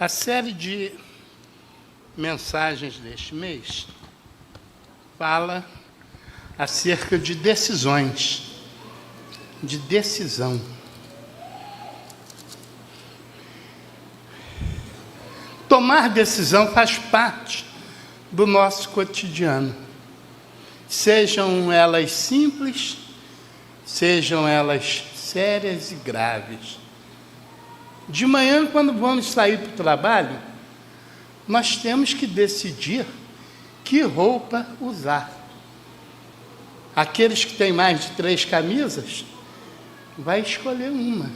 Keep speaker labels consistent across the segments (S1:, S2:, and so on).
S1: A série de mensagens deste mês fala acerca de decisões, de decisão. Tomar decisão faz parte do nosso cotidiano. Sejam elas simples, sejam elas sérias e graves. De manhã, quando vamos sair para o trabalho, nós temos que decidir que roupa usar. Aqueles que têm mais de 3 camisas, vai escolher uma.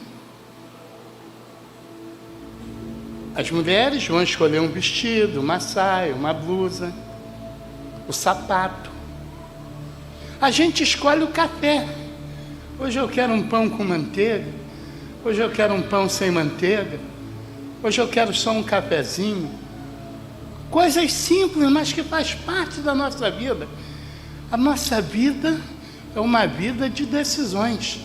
S1: As mulheres vão escolher um vestido, uma saia, uma blusa, o sapato. A gente escolhe o café. Hoje eu quero um pão com manteiga. Hoje eu quero um pão sem manteiga. Hoje eu quero só um cafezinho. Coisas simples, mas que faz parte da nossa vida. A nossa vida é uma vida de decisões.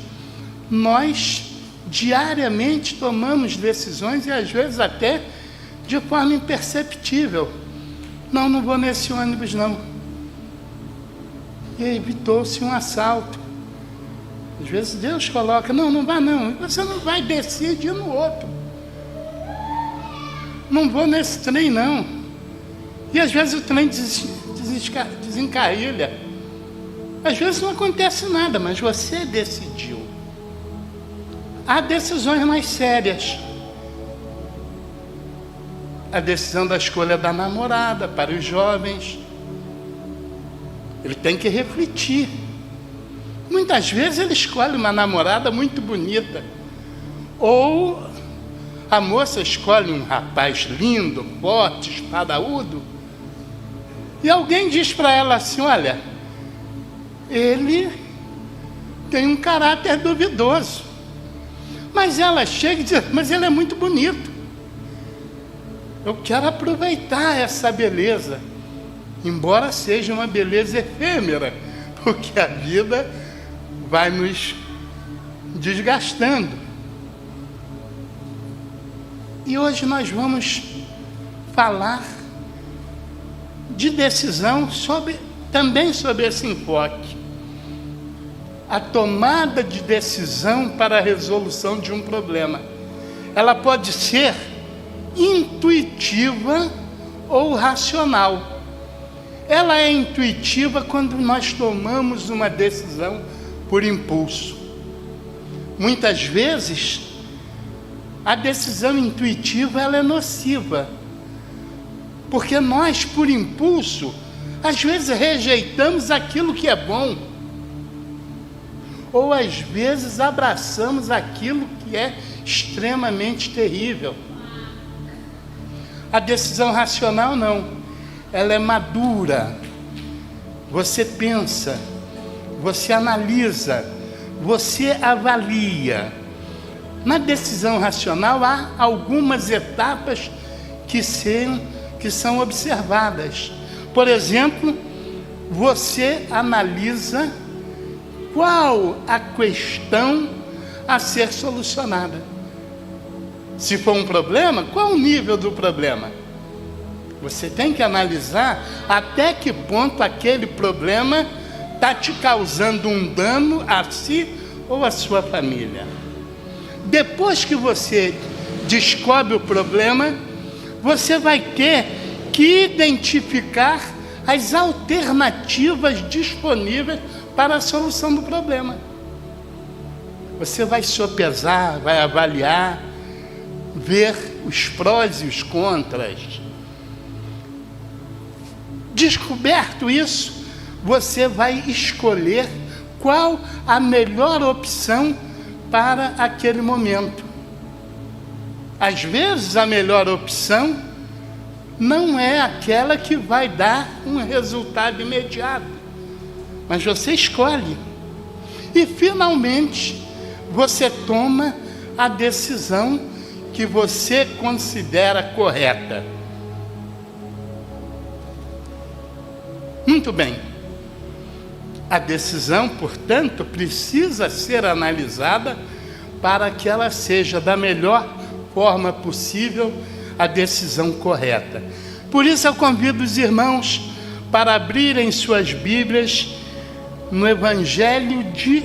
S1: Nós diariamente tomamos decisões e às vezes até de forma imperceptível. Não vou nesse ônibus não. E evitou-se um assalto. Às vezes Deus coloca, não vai não, você não vai decidir no outro. Não vou nesse trem não. E às vezes o trem desencarrilha. Às vezes não acontece nada, mas você decidiu. Há decisões mais sérias. A decisão da escolha da namorada para os jovens. Ele tem que refletir. Muitas vezes ele escolhe uma namorada muito bonita. Ou a moça escolhe um rapaz lindo, forte, espadaúdo. E alguém diz para ela assim, olha, ele tem um caráter duvidoso. Mas ela chega e diz, mas ele é muito bonito. Eu quero aproveitar essa beleza, embora seja uma beleza efêmera, porque a vida vai nos desgastando. E hoje nós vamos falar de decisão também sobre esse enfoque. A tomada de decisão para a resolução de um problema. Ela pode ser intuitiva ou racional. Ela é intuitiva quando nós tomamos uma decisão por impulso. Muitas vezes, a decisão intuitiva ela é nociva. Porque nós, por impulso, às vezes rejeitamos aquilo que é bom. Ou às vezes abraçamos aquilo que é extremamente terrível. A decisão racional não. Ela é madura. Você pensa, você analisa, você avalia. Na decisão racional há algumas etapas que são observadas. Por exemplo, você analisa qual a questão a ser solucionada. Se for um problema, qual o nível do problema? Você tem que analisar até que ponto aquele problema está te causando um dano a si ou a sua família. Depois que você descobre o problema, você vai ter que identificar as alternativas disponíveis para a solução do problema. Você vai sopesar, vai avaliar, ver os prós e os contras. Descoberto isso, você vai escolher qual a melhor opção para aquele momento. Às vezes, a melhor opção não é aquela que vai dar um resultado imediato, mas você escolhe. E, finalmente, você toma a decisão que você considera correta. Muito bem. A decisão, portanto, precisa ser analisada para que ela seja da melhor forma possível a decisão correta. Por isso eu convido os irmãos para abrirem suas Bíblias no Evangelho de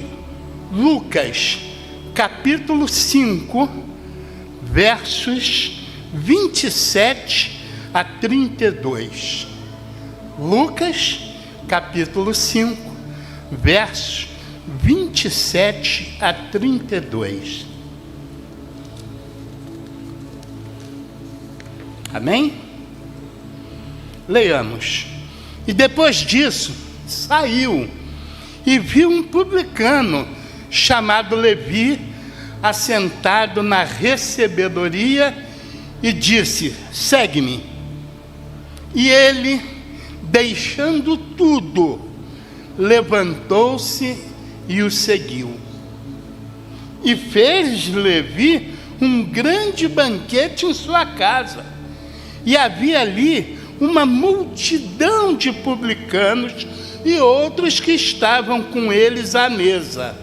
S1: Lucas, capítulo 5, versos 27 a 32. Lucas, capítulo 5, versos 27 a 32. Amém? Leiamos. E depois disso, saiu e viu um publicano chamado Levi, assentado na recebedoria, e disse: segue-me. E ele, deixando tudo, levantou-se e o seguiu. E fez Levi um grande banquete em sua casa. E havia ali uma multidão de publicanos e outros que estavam com eles à mesa.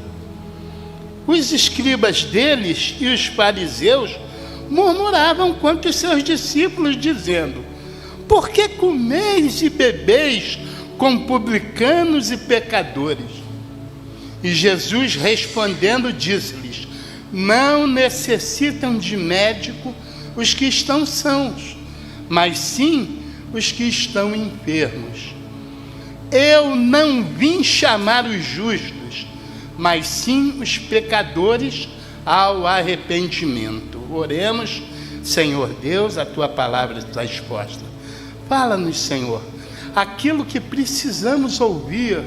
S1: Os escribas deles e os fariseus murmuravam contra os seus discípulos, dizendo: por que comeis e bebeis com publicanos e pecadores? E Jesus, respondendo, disse-lhes: não necessitam de médico os que estão sãos, mas sim os que estão enfermos. Eu não vim chamar os justos, mas sim os pecadores ao arrependimento. Oremos. Senhor Deus, a tua palavra está exposta. Fala-nos, Senhor, aquilo que precisamos ouvir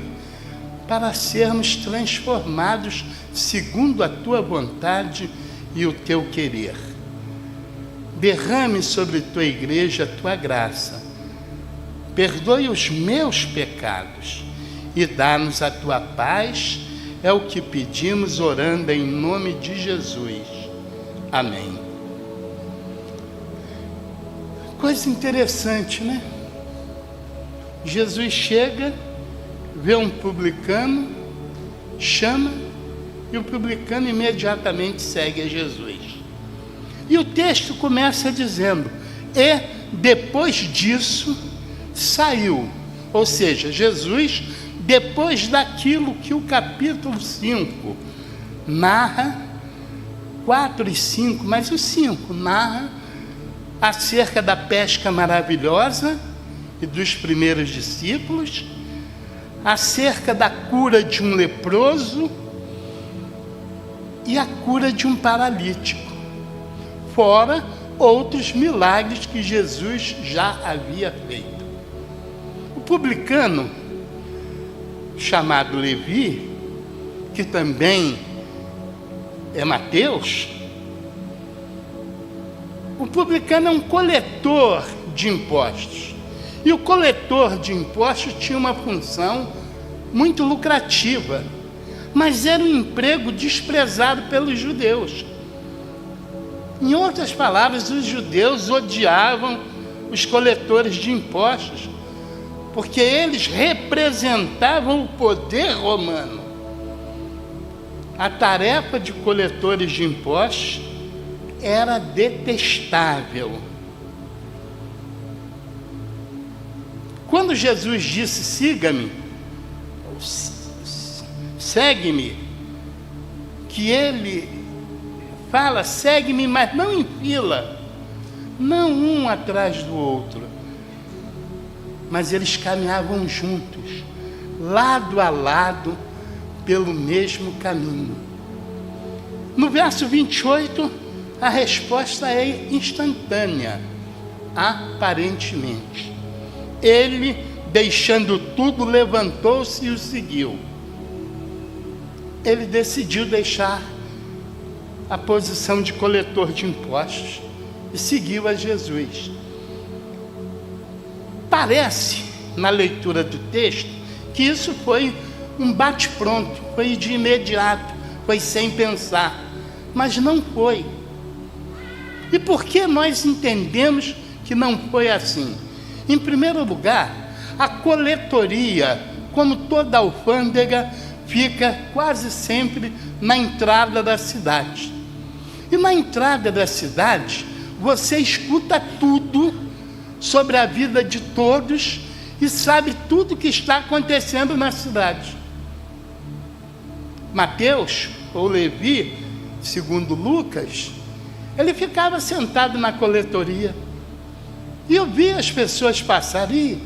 S1: para sermos transformados segundo a tua vontade e o teu querer. Derrame sobre tua igreja a tua graça. Perdoe os meus pecados e dá-nos a tua paz. É o que pedimos, orando em nome de Jesus. Amém. Coisa interessante, né? Jesus chega, vê um publicano, chama, e o publicano imediatamente segue a Jesus. E o texto começa dizendo: e depois disso saiu. Ou seja, Jesus, depois daquilo que o capítulo 5 narra, 4 e 5, mas o 5 narra acerca da pesca maravilhosa e dos primeiros discípulos, acerca da cura de um leproso e a cura de um paralítico, fora outros milagres que Jesus já havia feito. O publicano, chamado Levi, que também é Mateus, o publicano é um coletor de impostos. E o coletor de impostos tinha uma função muito lucrativa, mas era um emprego desprezado pelos judeus. Em outras palavras, os judeus odiavam os coletores de impostos, porque eles representavam o poder romano. A tarefa de coletores de impostos era detestável. Quando Jesus disse: siga-me, segue-me, que ele fala: segue-me, mas não em fila, não um atrás do outro, mas eles caminhavam juntos, lado a lado, pelo mesmo caminho. No verso 28, a resposta é instantânea, aparentemente. Ele, deixando tudo, levantou-se e o seguiu. Ele decidiu deixar a posição de coletor de impostos e seguiu a Jesus. Parece, na leitura do texto, que isso foi um bate-pronto, foi de imediato, foi sem pensar, mas não foi. E por que nós entendemos que não foi assim? Em primeiro lugar, a coletoria, como toda alfândega, fica quase sempre na entrada da cidade. E na entrada da cidade, você escuta tudo sobre a vida de todos e sabe tudo o que está acontecendo na cidade. Mateus, ou Levi, segundo Lucas, ele ficava sentado na coletoria. E eu vi as pessoas passarem,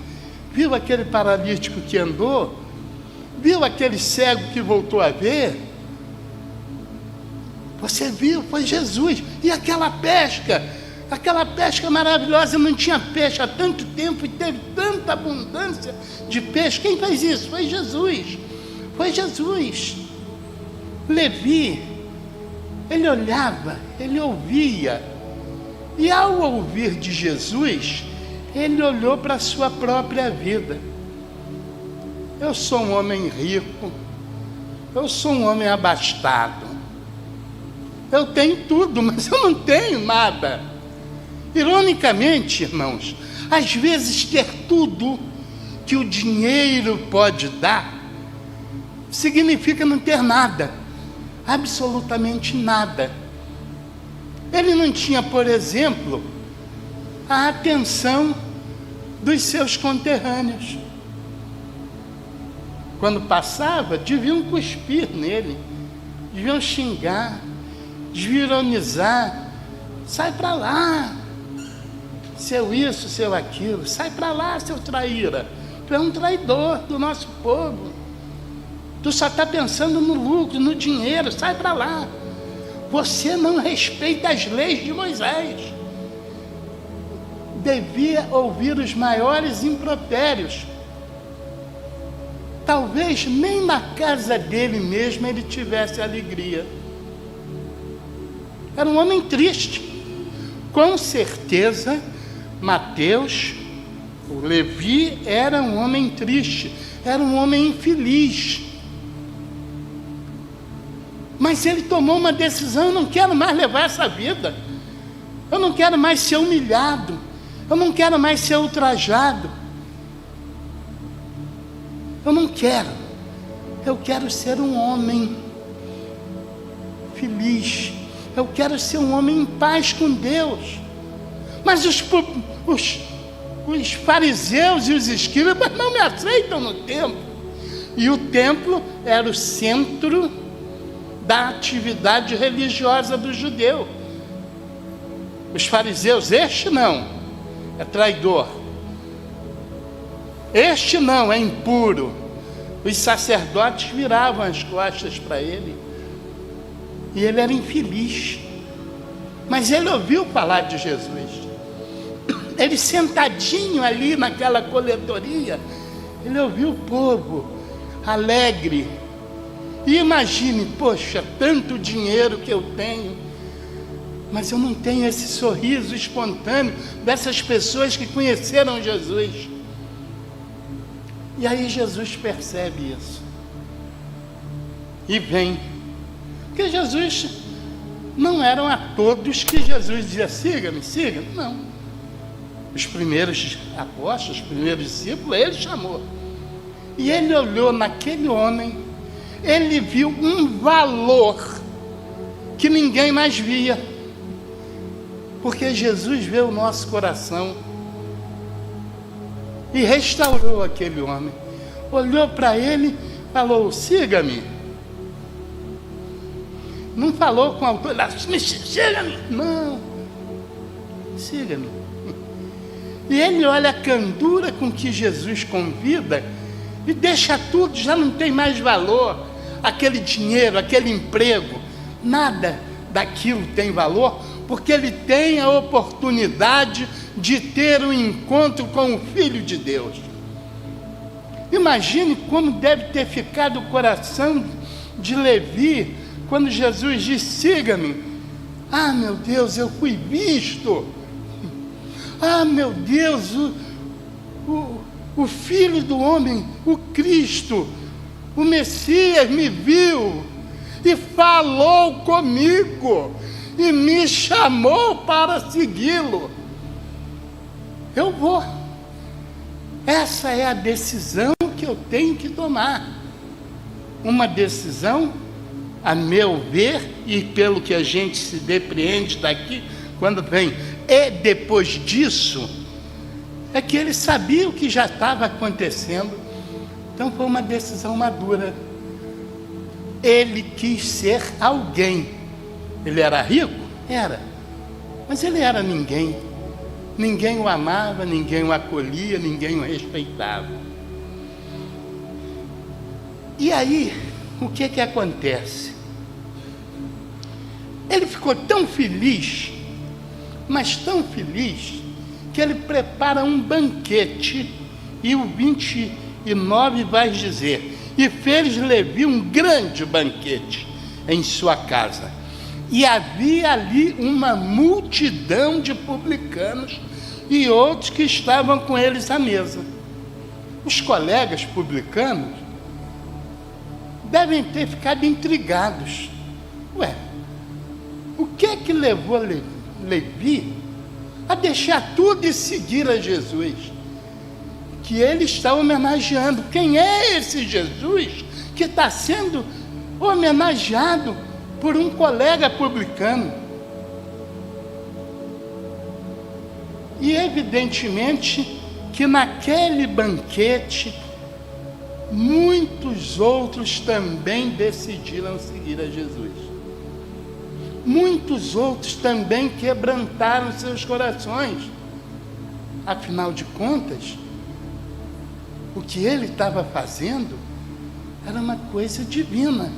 S1: viu aquele paralítico que andou, viu aquele cego que voltou a ver. Você viu, foi Jesus. E aquela pesca maravilhosa, não tinha peixe há tanto tempo e teve tanta abundância de peixe. Quem fez isso? Foi Jesus. Foi Jesus. Levi, ele olhava, ele ouvia. E ao ouvir de Jesus, ele olhou para a sua própria vida. Eu sou um homem rico, eu sou um homem abastado. Eu tenho tudo, mas eu não tenho nada. Ironicamente, irmãos, às vezes ter tudo que o dinheiro pode dar, significa não ter nada, absolutamente nada. Ele não tinha, por exemplo, a atenção dos seus conterrâneos. Quando passava, deviam cuspir nele, deviam xingar, desvironizar. Sai para lá, seu isso, seu aquilo. Sai para lá, seu traíra. Tu é um traidor do nosso povo. Tu só está pensando no lucro, no dinheiro. Sai para lá. Você não respeita as leis de Moisés. Devia ouvir os maiores impropérios. Talvez nem na casa dele mesmo ele tivesse alegria. Era um homem triste. Com certeza, Mateus, o Levi, era um homem triste, era um homem infeliz. Mas ele tomou uma decisão: eu não quero mais levar essa vida, eu não quero mais ser humilhado, eu não quero mais ser ultrajado, eu quero ser um homem feliz, eu quero ser um homem em paz com Deus. Mas os fariseus e os escribas não me aceitam no templo, e o templo era o centro da atividade religiosa do judeu. Os fariseus: este não, é traidor, este não, é impuro. Os sacerdotes viravam as costas para ele, e ele era infeliz. Mas ele ouviu falar de Jesus. Ele sentadinho ali naquela coletoria, ele ouviu o povo alegre. E imagine: poxa, tanto dinheiro que eu tenho, mas eu não tenho esse sorriso espontâneo dessas pessoas que conheceram Jesus. E aí Jesus percebe isso e vem. Porque Jesus, não eram a todos que Jesus dizia: siga-me, siga-me. Não. Os primeiros apóstolos, os primeiros discípulos, ele chamou. E ele olhou naquele homem, ele viu um valor que ninguém mais via. Porque Jesus vê o nosso coração e restaurou aquele homem. Olhou para ele, falou: siga-me. Não falou com autoridade: siga-me. Não, siga-me. E ele olha a candura com que Jesus convida e deixa tudo, já não tem mais valor. Aquele dinheiro, aquele emprego, nada daquilo tem valor, porque ele tem a oportunidade de ter um encontro com o Filho de Deus. Imagine como deve ter ficado o coração de Levi quando Jesus disse: siga-me. Ah, meu Deus, eu fui visto. Ah, meu Deus, o Filho do Homem, o Cristo, o Messias me viu e falou comigo e me chamou para segui-lo. Eu vou. Essa é a decisão que eu tenho que tomar. Uma decisão, a meu ver, e pelo que a gente se depreende daqui, quando vem E depois disso, é que ele sabia o que já estava acontecendo. Então foi uma decisão madura. Ele quis ser alguém. Ele era rico? Era. Mas ele era ninguém. Ninguém o amava, ninguém o acolhia, ninguém o respeitava. E aí, o que acontece? Ele ficou tão feliz, mas tão feliz, que ele prepara um banquete, e o 29 vai dizer: e fez Levi um grande banquete em sua casa. E havia ali uma multidão de publicanos e outros que estavam com eles à mesa. Os colegas publicanos devem ter ficado intrigados. Ué, o que levou Levi a deixar tudo e seguir a Jesus? Que ele está homenageando. Quem é esse Jesus que está sendo homenageado por um colega publicano? E evidentemente que naquele banquete muitos outros também decidiram seguir a Jesus. Muitos outros também quebrantaram seus corações. Afinal de contas, o que ele estava fazendo era uma coisa divina.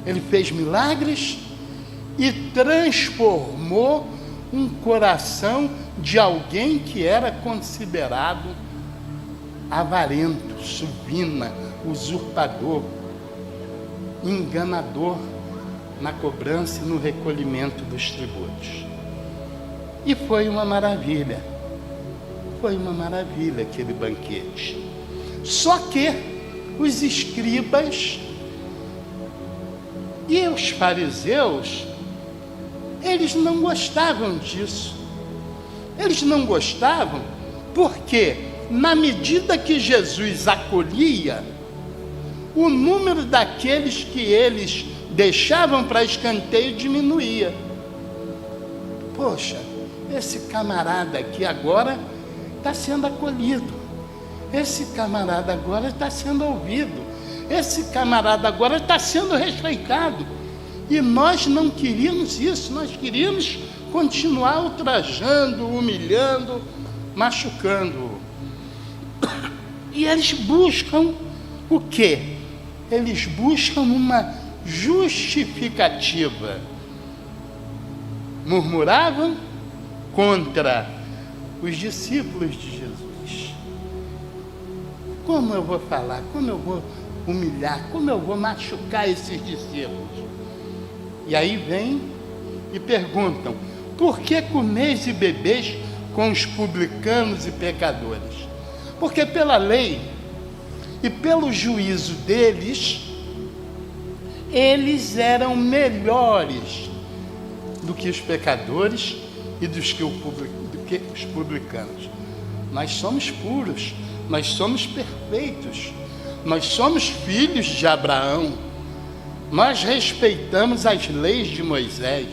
S1: Ele fez milagres e transformou um coração de alguém que era considerado avarento, supina, usurpador, enganador na cobrança e no recolhimento dos tributos. E foi uma maravilha. Foi uma maravilha aquele banquete. Só que os escribas e os fariseus, eles não gostavam disso. Eles não gostavam porque, na medida que Jesus acolhia, o número daqueles que eles deixavam para escanteio diminuía. Poxa, esse camarada aqui agora está sendo acolhido. Esse camarada agora está sendo ouvido. Esse camarada agora está sendo respeitado. E nós não queríamos isso, nós queríamos continuar ultrajando, humilhando, machucando. E eles buscam o quê? Eles buscam uma justificativa. Murmuravam contra os discípulos de Jesus. Como eu vou falar? Como eu vou humilhar? Como eu vou machucar esses discípulos? E aí vem e perguntam: por que comeis e bebeis com os publicanos e pecadores? Porque pela lei e pelo juízo deles, eles eram melhores do que os pecadores e do que os publicanos. Nós somos puros, nós somos perfeitos, nós somos filhos de Abraão, nós respeitamos as leis de Moisés.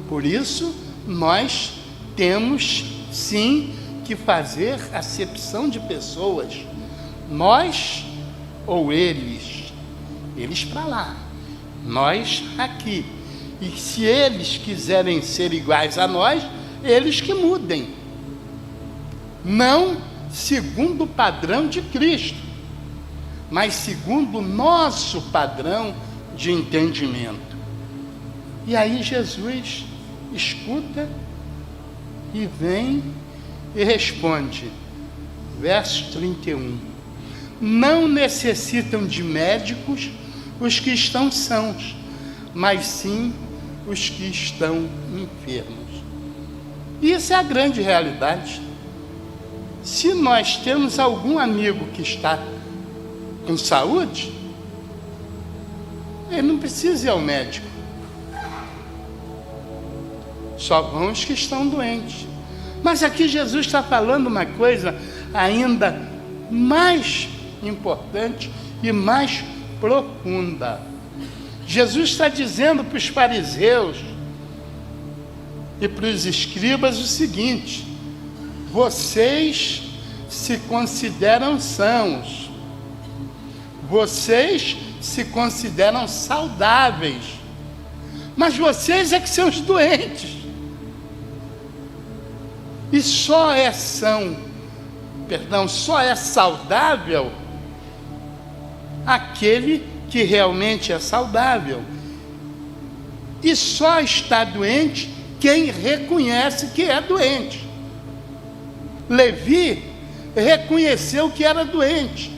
S1: Por isso, nós temos sim que fazer acepção de pessoas. Nós ou eles. Eles para lá, nós aqui. E se eles quiserem ser iguais a nós, eles que mudem. Não segundo o padrão de Cristo, mas segundo o nosso padrão de entendimento. E aí Jesus escuta e vem e responde, verso 31. Não necessitam de médicos os que estão sãos, mas sim os que estão enfermos. E isso é a grande realidade. Se nós temos algum amigo que está com saúde, ele não precisa ir ao médico. Só vão os que estão doentes. Mas aqui Jesus está falando uma coisa ainda mais importante e mais profunda. Jesus está dizendo para os fariseus e para os escribas o seguinte: vocês se consideram sãos, vocês se consideram saudáveis, mas vocês é que são os doentes. E só é saudável aquele que realmente é saudável. E só está doente quem reconhece que é doente. Levi reconheceu que era doente.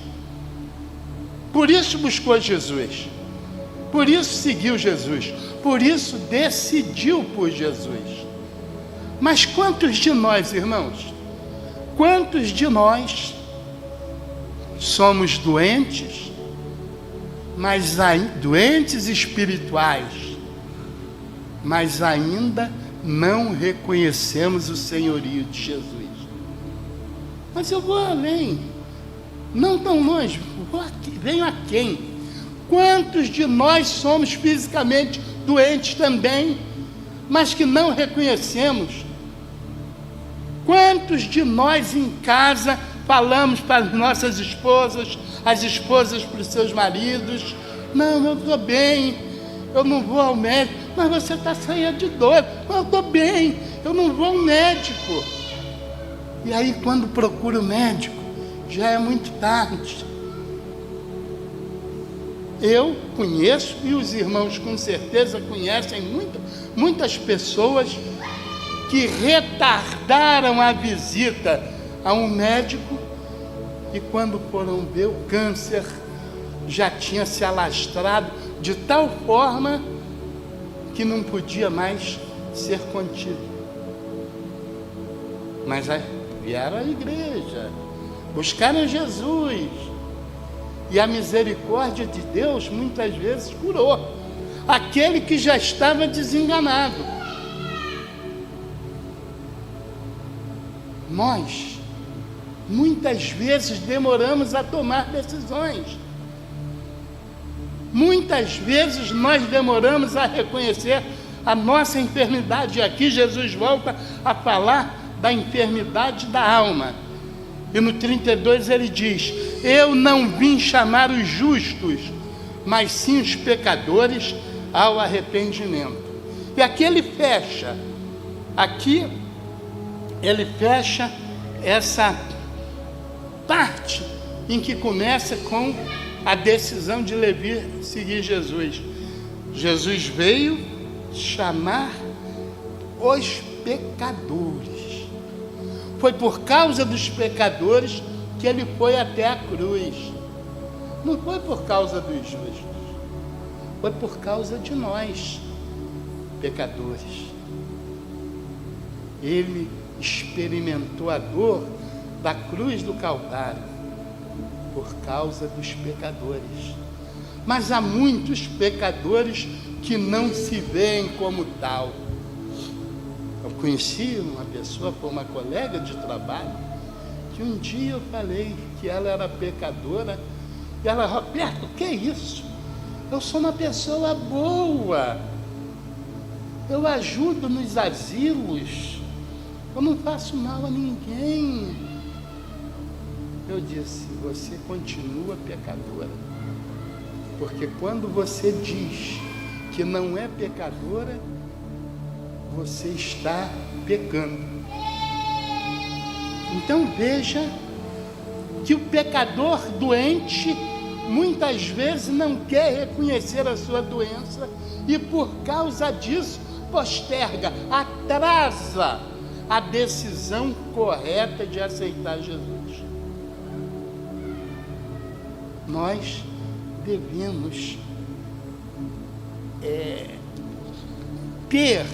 S1: Por isso buscou Jesus. Por isso seguiu Jesus. Por isso decidiu por Jesus. Mas quantos de nós, irmãos, quantos de nós somos doentes, mas doentes espirituais, mas ainda não reconhecemos o senhorio de Jesus? Mas eu vou além, não tão longe, venho a quem? Quantos de nós somos fisicamente doentes também, mas que não reconhecemos? Quantos de nós em casa falamos para as nossas esposas, as esposas para os seus maridos: não, eu estou bem, eu não vou ao médico. Mas você está cheia de dor. Eu estou bem, eu não vou ao médico. E aí quando procura o médico, já é muito tarde. Eu conheço, e os irmãos com certeza conhecem muitas pessoas que retardaram a visita a um médico, e quando foram ver, o câncer já tinha se alastrado de tal forma que não podia mais ser contido. Mas aí vieram à igreja, buscaram Jesus, e a misericórdia de Deus muitas vezes curou aquele que já estava desenganado. Nós, muitas vezes, demoramos a tomar decisões. Muitas vezes nós demoramos a reconhecer a nossa enfermidade. E aqui Jesus volta a falar da enfermidade da alma. E no 32 ele diz: eu não vim chamar os justos, mas sim os pecadores ao arrependimento. E aqui ele fecha essa parte em que começa com a decisão de Levi seguir Jesus. Jesus veio chamar os pecadores. Foi por causa dos pecadores que ele foi até a cruz. Não foi por causa dos justos, foi por causa de nós, pecadores. Ele experimentou a dor da cruz do Calvário por causa dos pecadores. Mas há muitos pecadores que não se veem como tal. Eu conheci uma pessoa, foi uma colega de trabalho, que um dia eu falei que ela era pecadora, e ela: Roberto, o que é isso? Eu sou uma pessoa boa, eu ajudo nos asilos, eu não faço mal a ninguém. Eu disse: você continua pecadora, porque quando você diz que não é pecadora, você está pecando. Então veja que o pecador doente muitas vezes não quer reconhecer a sua doença e por causa disso posterga, atrasa a decisão correta de aceitar Jesus. Nós devemos ter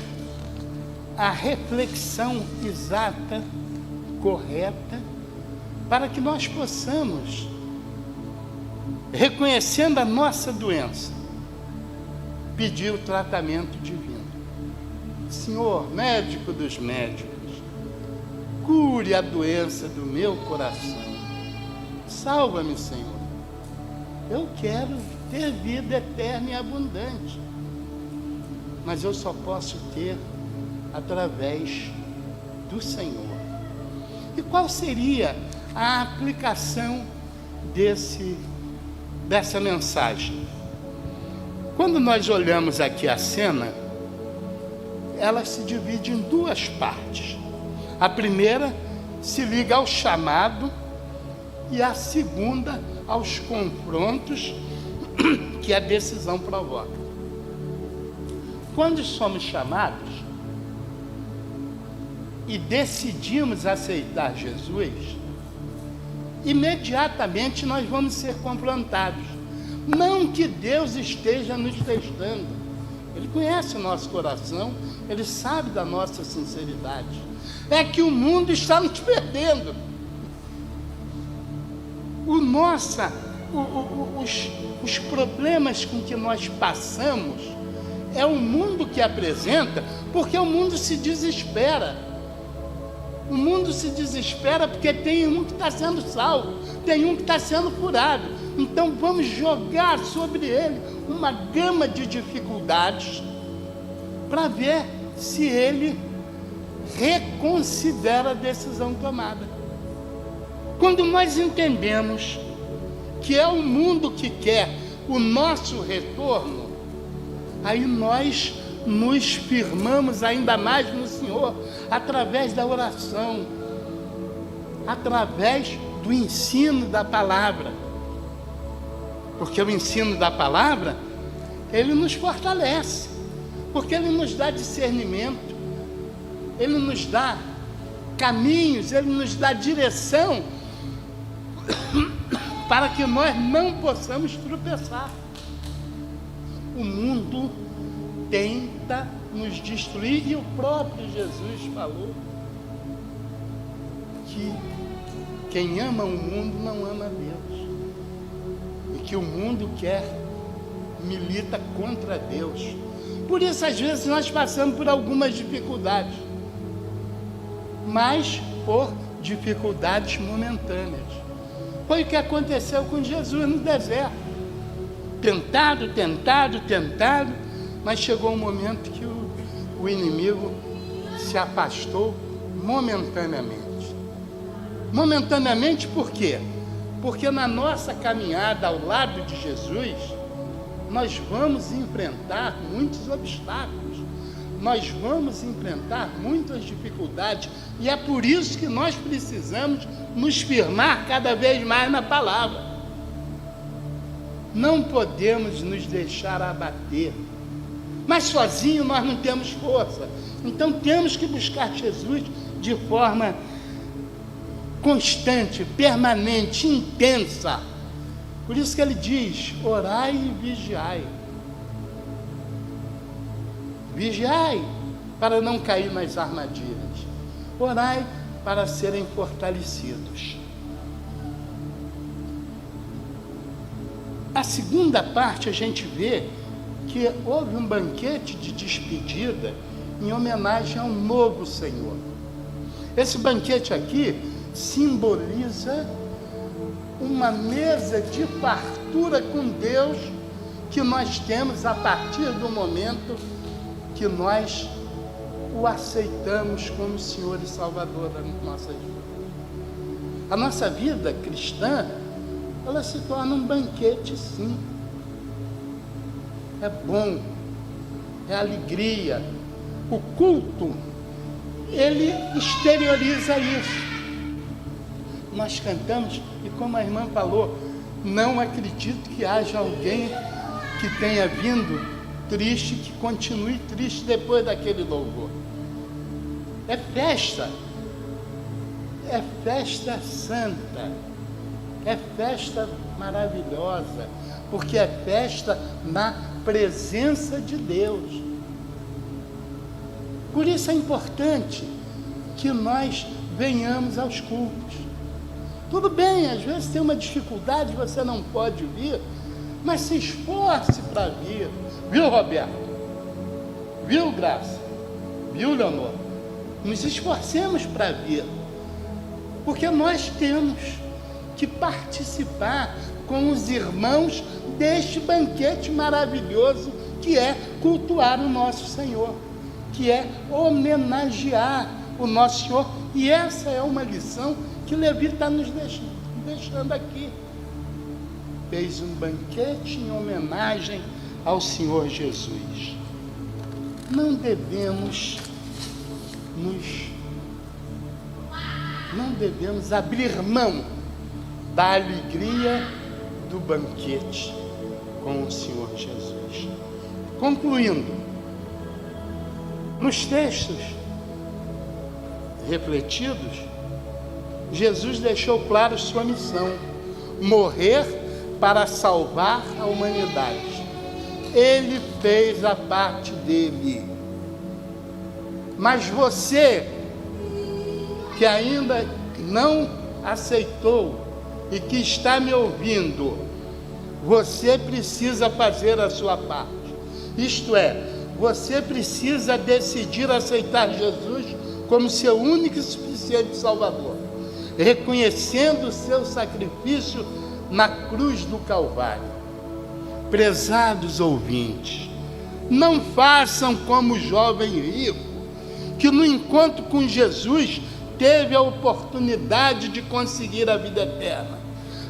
S1: a reflexão exata, correta, para que nós possamos, reconhecendo a nossa doença, pedir o tratamento divino. Senhor, médico dos médicos, cure a doença do meu coração. Salva-me, Senhor. Eu quero ter vida eterna e abundante, mas eu só posso ter através do Senhor. E qual seria a aplicação dessa mensagem? Quando nós olhamos aqui a cena, ela se divide em duas partes. A primeira se liga ao chamado e a segunda aos confrontos que a decisão provoca. Quando somos chamados e decidimos aceitar Jesus, imediatamente nós vamos ser confrontados. Não que Deus esteja nos testando. Ele conhece o nosso coração, Ele sabe da nossa sinceridade. É que o mundo está nos perdendo. Os problemas com que nós passamos é o mundo que apresenta, porque o mundo se desespera. O mundo se desespera porque tem um que está sendo salvo, tem um que está sendo curado. Então vamos jogar sobre ele uma gama de dificuldades para ver se ele reconsidera a decisão tomada. Quando nós entendemos que é o mundo que quer o nosso retorno, aí nós nos firmamos ainda mais no Senhor, através da oração, através do ensino da palavra. Porque o ensino da palavra, ele nos fortalece, porque ele nos dá discernimento, ele nos dá caminhos, ele nos dá direção, para que nós não possamos tropeçar. O mundo tenta nos destruir, e o próprio Jesus falou que quem ama o mundo não ama Deus, e que o mundo milita contra Deus. Por isso, às vezes, nós passamos por algumas dificuldades, mas por dificuldades momentâneas. Foi o que aconteceu com Jesus no deserto. Tentado, mas chegou um momento que o inimigo se afastou momentaneamente. Momentaneamente por quê? Porque na nossa caminhada ao lado de Jesus, nós vamos enfrentar muitos obstáculos, nós vamos enfrentar muitas dificuldades, e é por isso que nós precisamos nos firmar cada vez mais na palavra. Não podemos nos deixar abater, mas sozinho nós não temos força. Então temos que buscar Jesus de forma constante, permanente, intensa. Por isso que ele diz: orai e vigiai. Vigiai para não cair nas armadilhas. Orai para serem fortalecidos. A segunda parte, a gente vê que houve um banquete de despedida em homenagem ao novo Senhor. Esse banquete aqui simboliza uma mesa de fartura com Deus que nós temos a partir do momento que nós o aceitamos como Senhor e Salvador das nossas vidas. A nossa vida cristã, ela se torna um banquete, sim. É bom, é alegria. O culto, ele exterioriza isso. Nós cantamos, e como a irmã falou, não acredito que haja alguém que tenha vindo triste, que continue triste depois daquele louvor. É festa santa, é festa maravilhosa, porque é festa na presença de Deus. Por isso é importante que nós venhamos aos cultos. Tudo bem, às vezes tem uma dificuldade, você não pode vir, mas se esforce para vir. Viu, Roberto? Viu, Graça? Viu, Leonor? Nos esforcemos para vir, porque nós temos que participar com os irmãos deste banquete maravilhoso que é cultuar o nosso Senhor, que é homenagear o nosso Senhor. E essa é uma lição que Levi está nos deixando aqui. Fez um banquete em homenagem ao Senhor Jesus. Não devemos abrir mão da alegria do banquete com o Senhor Jesus. Concluindo, nos textos refletidos, Jesus deixou claro sua missão: morrer para salvar a humanidade. Ele fez a parte dele. Mas você, que ainda não aceitou e que está me ouvindo, você precisa fazer a sua parte. Isto é, você precisa decidir aceitar Jesus como seu único e suficiente Salvador, reconhecendo o seu sacrifício na cruz do Calvário. Prezados ouvintes, não façam como o jovem rico, que no encontro com Jesus teve a oportunidade de conseguir a vida eterna,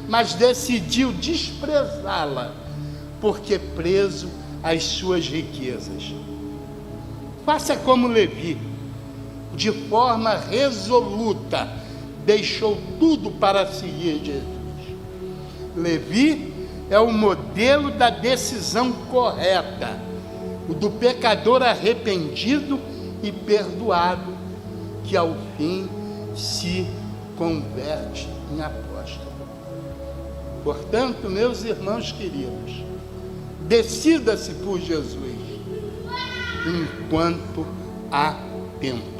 S1: mas decidiu desprezá-la, porque preso às suas riquezas. Faça como Levi, de forma resoluta, deixou tudo para seguir Jesus. Levi é o modelo da decisão correta, o do pecador arrependido e perdoado, que ao fim se converte em apóstolo. Portanto, meus irmãos queridos, decida-se por Jesus enquanto há tempo.